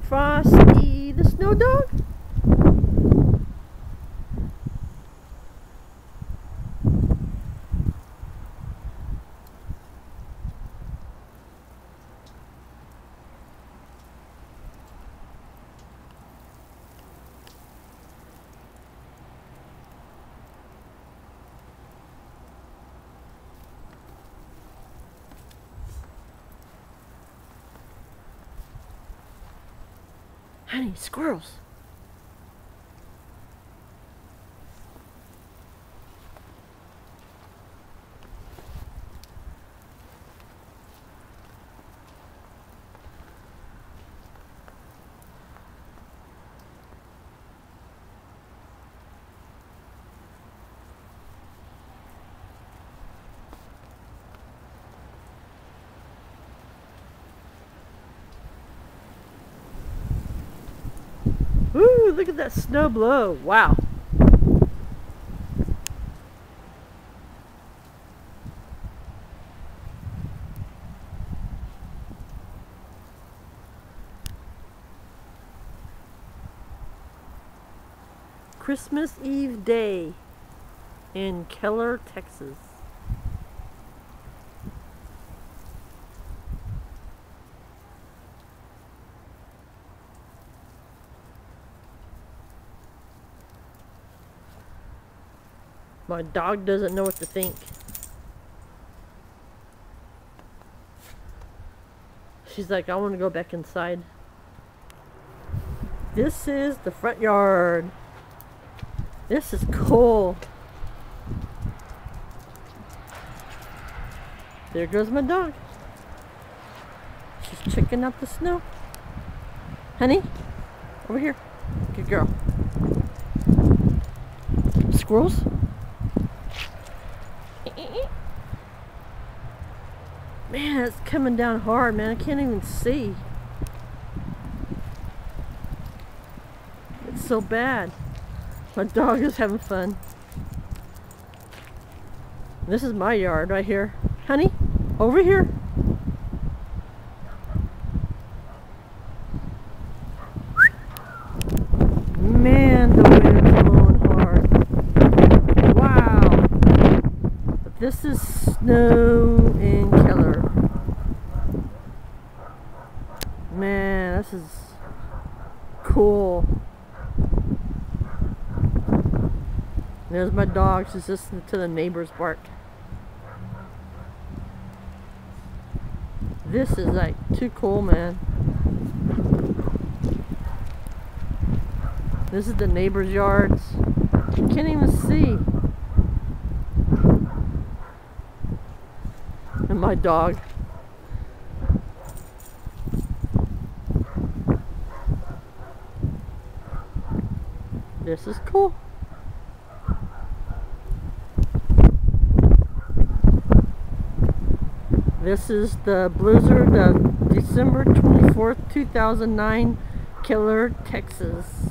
Frosty the Snow Dog? Honey, squirrels. Ooh, look at that snow blow. Wow. Christmas Eve day in Keller, Texas. My dog doesn't know what to think. She's like, I want to go back inside. This is the front yard. This is cool. There goes my dog. She's checking out the snow. Honey, over here. Good girl. Squirrels? Man, it's coming down hard, man. I can't even see. It's so bad. My dog is having fun. This is my yard right here. Honey, over here. Man, the wind's blowing hard. Wow. But this is snow in Keller. Man, this is cool. There's my dog. She's listening to the neighbors bark. This is like too cool, man. This is the neighbors' yards. You can't even see. And my dog. This is cool. This is the blizzard of December 24th, 2009, Keller, Texas.